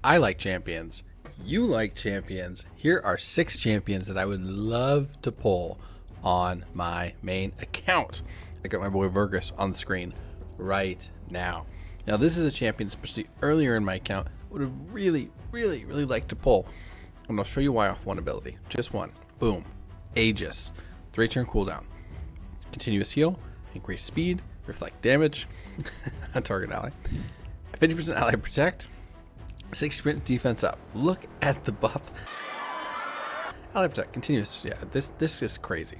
I like champions. You like champions. Here are 6 champions that I would love to pull on my main account. I got my boy Virgus on the screen right now. Now this is a champion, especially earlier in my account, would have really liked to pull. And I'll show you why off one ability. Just one. Boom. Aegis. 3-turn cooldown. Continuous heal. Increased speed. Reflect damage. On target ally. 50% ally protect. 60% defense up. Look at the buff. Ally protect. Continuous. Yeah, this is crazy.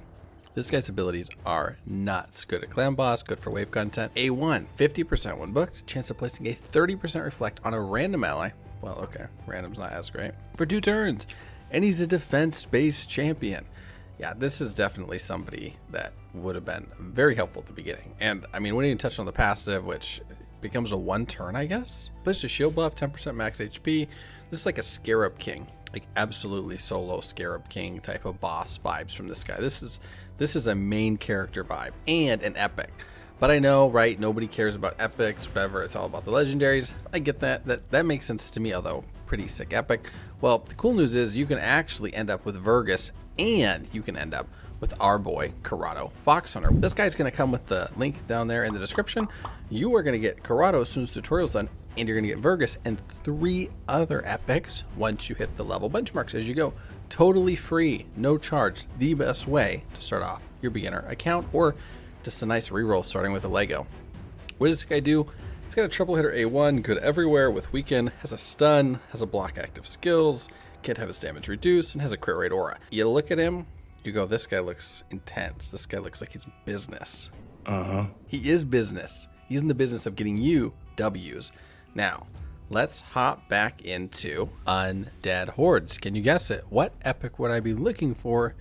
This guy's abilities are nuts. Good at clan boss, good for wave content. A1, 50% when booked, chance of placing a 30% reflect on a random ally. Well, okay, random's not as great. For 2 turns, and he's a defense-based champion. Yeah, this is definitely somebody that would have been very helpful at the beginning. And I mean, we didn't touch on the passive, which becomes a 1 turn, I guess. But it's a shield buff, 10% max HP. This is like a Scarab King. Like absolutely solo Scarab King type of boss vibes from this guy. This is a main character vibe and an epic. But I know, right? Nobody cares about epics, whatever. It's all about the legendaries. I get that. That makes sense to me, although pretty sick epic. Well, the cool news is you can actually end up with Virgus, and you can end up with our boy Corrado Foxhunter. This guy's going to come with the link down there in the description. You are going to get Corrado as soon as the tutorial's done, and you're going to get Virgus and 3 other epics once you hit the level benchmarks as you go. Totally free, no charge. The best way to start off your beginner account, or just a nice reroll starting with a Lego. What does this guy do? He's got a triple hitter A1, good everywhere with weaken, has a stun, has a block active skills, can't have his damage reduced, and has a crit rate aura. You look at him, you go, this guy looks intense. This guy looks like he's business. He is business. He's in the business of getting you W's. Now, let's hop back into Undead Hordes. Can you guess it? What epic would I be looking for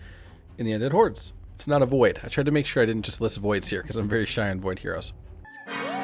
in the Undead Hordes? It's not a Void. I tried to make sure I didn't just list Voids here because I'm very shy on Void heroes.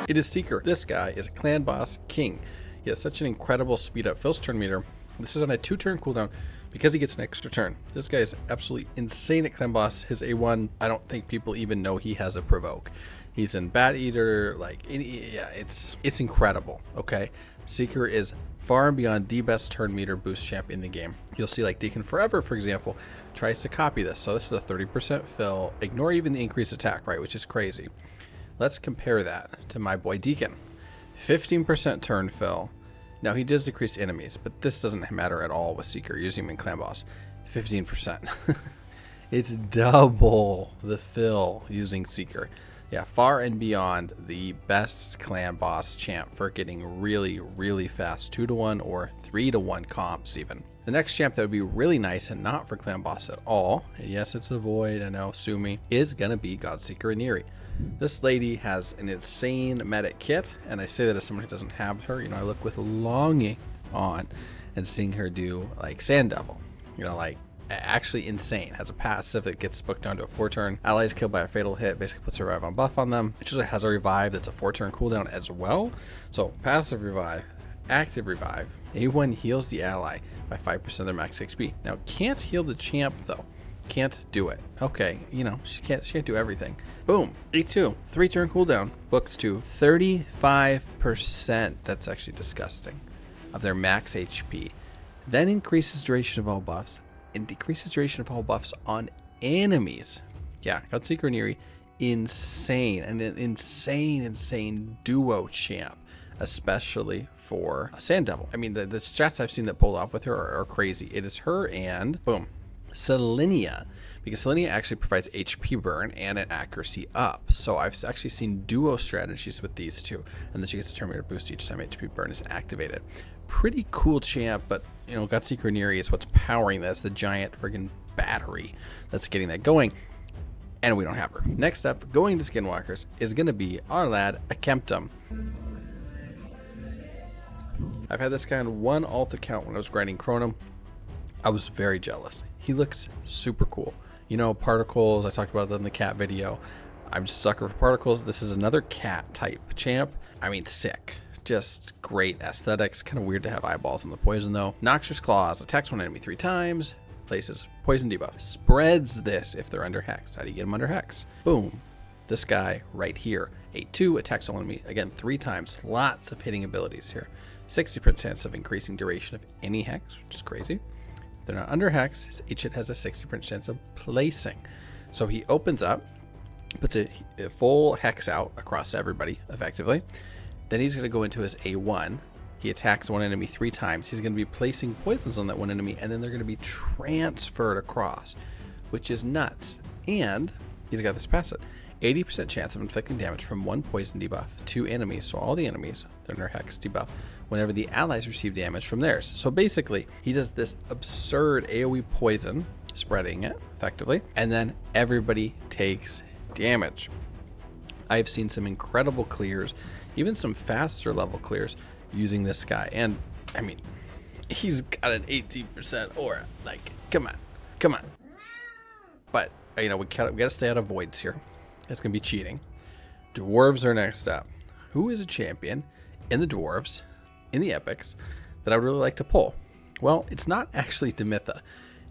It is Seeker. This guy is a clan boss king. He has such an incredible speed up fills turn meter. This is on a 2-turn cooldown because he gets an extra turn. This guy is absolutely insane at clan boss. His A1, I don't think people even know he has a provoke. He's in Bat Eater, like, yeah, it's incredible, okay? Seeker is far and beyond the best turn meter boost champ in the game. You'll see like Deacon Forever, for example, tries to copy this. So this is a 30% fill. Ignore even the increased attack, right, which is crazy. Let's compare that to my boy Deacon. 15% turn fill. Now he does decrease enemies, but this doesn't matter at all with Seeker. Using him in clan boss, 15%. It's double the fill using Seeker. Yeah, far and beyond the best clan boss champ for getting really fast 2-to-1 or 3-to-1 comps even. The next champ that would be really nice and not for clan boss at all, and yes, it's a Void, I know, sue me, is gonna be Godseeker Aniri. This lady has an insane medic kit, and I say that as someone who doesn't have her. You know, I look with longing on and seeing her do like Sand Devil, you know, like actually insane. Has a passive that gets booked down to a 4-turn. Allies killed by a fatal hit basically puts a revive on buff on them. It usually has a revive that's a 4-turn cooldown as well. So passive revive, active revive. A1 heals the ally by 5% of their max XP. Now can't heal the champ though. Can't do it. Okay, you know, she can't do everything. Boom, A2, 3-turn cooldown, books to 35%. That's actually disgusting. Of their max HP. Then increases duration of all buffs and decreases duration of all buffs on enemies. Yeah, Godseeker Aniri, insane, and an insane duo champ, especially for Sand Devil. I mean, the strats I've seen that pulled off with her are crazy. It is her and, boom, Selenia, because Selenia actually provides HP burn and an accuracy up. So I've actually seen duo strategies with these two, and then she gets a turn meter boost each time HP burn is activated. Pretty cool champ, but you know, Godseeker Aniri is what's powering this, the giant friggin' battery that's getting that going, and we don't have her. Next up, going to Skinwalkers, is gonna be our lad Akemptum. I've had this guy on one alt account when I was grinding Chronum. I was very jealous. He looks super cool. You know, particles, I talked about that in the cat video. I'm just a sucker for particles. This is another cat type champ. I mean, sick. Just great aesthetics. Kind of weird to have eyeballs on the poison though. Noxious Claws, attacks one enemy 3 times, places poison debuff, spreads this if they're under hex. How do you get them under hex? Boom. this guy right here. A2 attacks all enemy, again, 3 times. Lots of hitting abilities here. 60% chance of increasing duration of any hex, which is crazy. If they're not under hex, each hit has a 60% chance of placing. So he opens up, puts a full hex out across everybody, effectively. Then he's going to go into his A1. He attacks one enemy 3 times. He's going to be placing poisons on that one enemy, and then they're going to be transferred across, which is nuts. And he's got this passive. 80% chance of inflicting damage from 1 poison debuff to enemies, so all the enemies, they're under hex debuff, whenever the allies receive damage from theirs. So basically, he does this absurd AoE poison, spreading it effectively, and then everybody takes damage. I've seen some incredible clears, even some faster level clears using this guy. And I mean, he's got an 18% aura. Like, come on. But, you know, we gotta stay out of voids here. It's gonna be cheating. Dwarves are next up. Who is a champion in the dwarves, in the epics, that I would really like to pull? Well, it's not actually Demitha.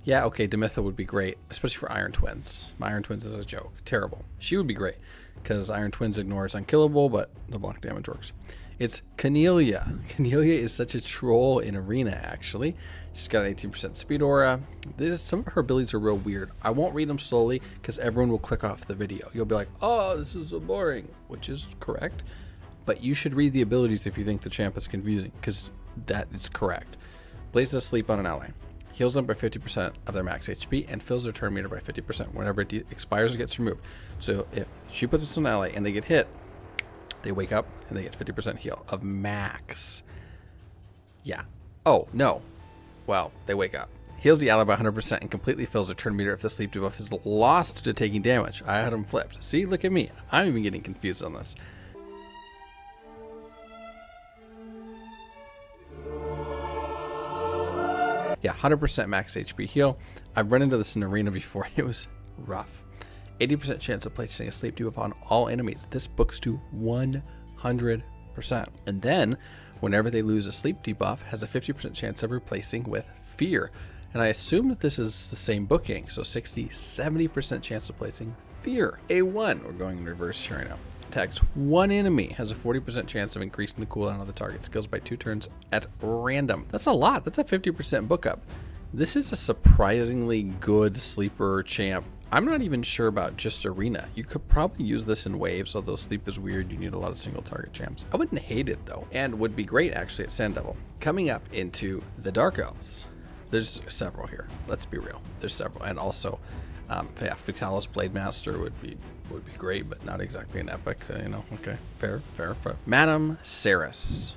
Yeah, okay, Demitha would be great, especially for Iron Twins. My Iron Twins is a joke. Terrible. She would be great, because Iron Twins ignores unkillable, but the block damage works. It's Cornelia. Cornelia is such a troll in Arena, actually. She's got an 18% speed aura. Some of her abilities are real weird. I won't read them slowly, because everyone will click off the video. You'll be like, oh, this is so boring, which is correct. But you should read the abilities if you think the champ is confusing, because that is correct. Blazes Asleep on an ally. Heals them by 50% of their max HP and fills their turn meter by 50% whenever it expires or gets removed. So if she puts this on an ally and they get hit, they wake up and they get 50% heal of max. Yeah. Oh, no. Well, they wake up. Heals the ally by 100% and completely fills their turn meter if the sleep debuff is lost to taking damage. I had them flipped. See, look at me. I'm even getting confused on this. Yeah, 100% max HP heal. I've run into this in Arena before. It was rough. 80% chance of placing a sleep debuff on all enemies. This books to 100%. And then, whenever they lose a sleep debuff, has a 50% chance of replacing with fear. And I assume that this is the same booking. So 70% chance of placing fear. A1, we're going in reverse here right now. Attacks one enemy, has a 40% chance of increasing the cooldown of the target. Skills by 2 turns at random. That's a lot. That's a 50% book up. This is a surprisingly good sleeper champ. I'm not even sure about just Arena. You could probably use this in waves, although sleep is weird. You need a lot of single target champs. I wouldn't hate it though, and would be great actually at Sand Devil. Coming up into the Dark Elves, there's several here. Let's be real. There's several, and also, yeah, Fatalis Blade Master would be great, but not exactly an epic. You know, okay, fair. Madame Ceres,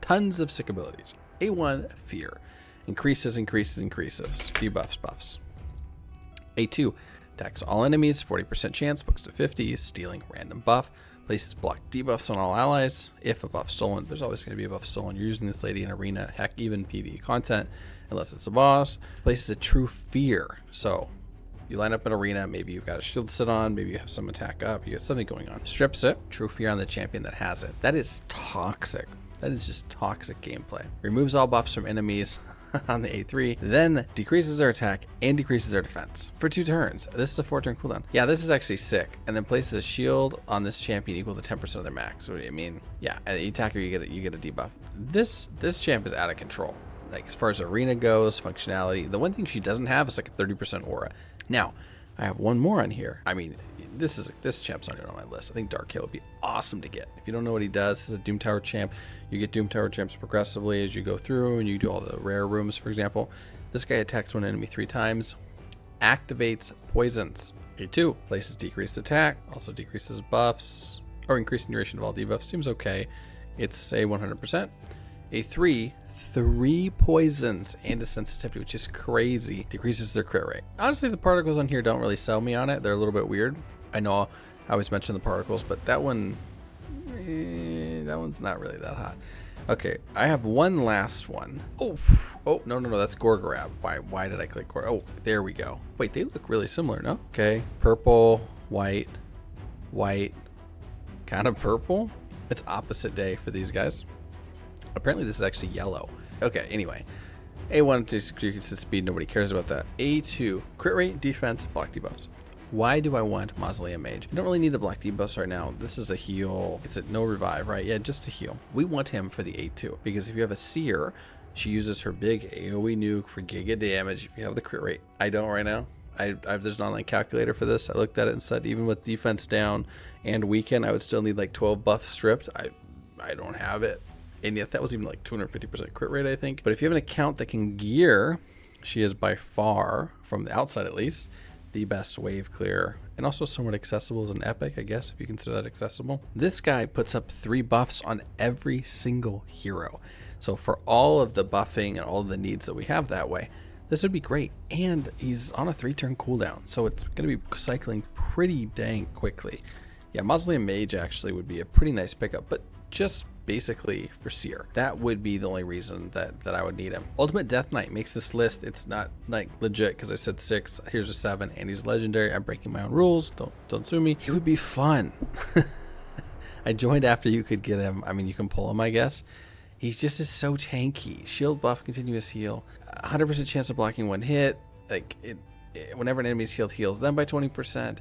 tons of sick abilities. A1 Fear, increases, debuffs, buffs. A2 attacks all enemies, 40% chance, books to 50, stealing random buff, places block debuffs on all allies. If a buff stolen, there's always going to be a buff stolen. You're using this lady in Arena, heck, even PvE content, unless it's a boss. Places a true fear. So you line up in Arena, maybe you've got a shield to sit on, maybe you have some attack up, you got something going on. Strips it, true fear on the champion that has it. That is toxic. That is just toxic gameplay. Removes all buffs from enemies on the A3, then decreases their attack and decreases their defense for 2 turns. This is a 4-turn cooldown. Yeah, this is actually sick. And then places a shield on this champion equal to 10% of their max. So I mean, yeah, at the attacker you get a debuff. This champ is out of control. Like as far as Arena goes, functionality. The one thing she doesn't have is like a 30% aura. Now, I have one more on here. I mean, this champ's not even on my list. I think Dark Hail would be awesome to get. If you don't know what he does, this is a Doom Tower champ. You get Doom Tower champs progressively as you go through and you do all the rare rooms, for example. This guy attacks one enemy 3 times, activates poisons. A2, places decreased attack, also decreases buffs, or increasing duration of all debuffs. Seems okay. It's a 100%. A3, 3 poisons and a sensitivity, which is crazy. Decreases their crit rate. Honestly, the particles on here don't really sell me on it. They're a little bit weird. I know I always mention the particles, but that one, that one's not really that hot. Okay, I have one last one. Oh, no, that's Gorgorab. Why did I click Gorgorab? Oh, there we go. Wait, they look really similar, no? Okay, purple, white, kind of purple. It's opposite day for these guys. Apparently this is actually yellow. Okay, anyway. A1 decreases speed, nobody cares about that. A2, crit rate, defense, block debuffs. Why do I want Mausoleum Mage? I don't really need the block debuffs right now. This is a heal. It's a no revive, right? Yeah, just a heal. We want him for the A2 because if you have a Seer, she uses her big AoE nuke for giga damage if you have the crit rate. I don't right now. There's an online calculator for this. I looked at it and said even with defense down and weaken, I would still need like 12 buffs stripped. I don't have it. And yet that was even like 250% crit rate, I think. But if you have an account that can gear, she is by far, from the outside at least, the best wave clear, and also somewhat accessible as an epic, I guess, if you consider that accessible. This guy puts up 3 buffs on every single hero. So for all of the buffing and all of the needs that we have that way, this would be great. And he's on a 3-turn cooldown, so it's going to be cycling pretty dang quickly. Yeah, Mausoleum Mage actually would be a pretty nice pickup, but just basically for Seer. That would be the only reason that I would need him. Ultimate Death Knight makes this list. It's not like legit because I said 6, here's a 7, and he's legendary. I'm breaking my own rules. Don't sue me. He would be fun. I joined after you could get him. I mean, you can pull him, I guess. He just is so tanky. Shield buff, continuous heal, 100% chance of blocking 1 hit. Like whenever an enemy's healed, heals them by 20%.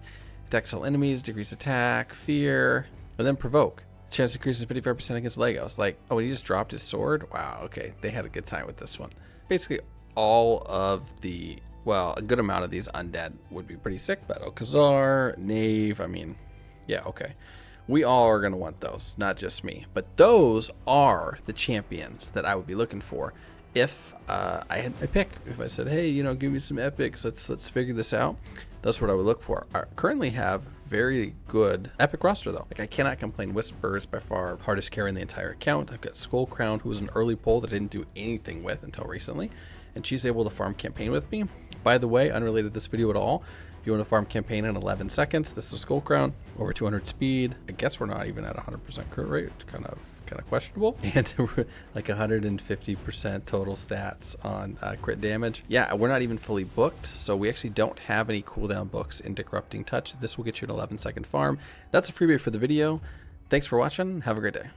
Attacks all enemies, decrease attack, fear, and then provoke. Chance increases 55% against Legos. Like, oh, he just dropped his sword? Wow, okay. They had a good time with this one. Basically, all of the, well, a good amount of these undead would be pretty sick. Battle Khazar, Knave, I mean, yeah, okay. We all are going to want those, not just me. But those are the champions that I would be looking for if I had my pick. If I said, hey, you know, give me some epics, let's figure this out. That's what I would look for. I currently have very good epic roster though. Like I cannot complain. Whisper is by far hardest carry in the entire account. I've got Skull Crown, who was an early pull that I didn't do anything with until recently, and she's able to farm campaign with me. By the way, unrelated to this video at all, if you want to farm campaign in 11 seconds, this is Skull Crown, over 200 speed. I guess we're not even at 100% crit rate. It's kind of questionable, and like 150% total stats on crit damage. Yeah, we're not even fully booked, so we actually don't have any cooldown books into Corrupting Touch. This will get you an 11-second farm. That's a freebie for the video. Thanks for watching. Have a great day.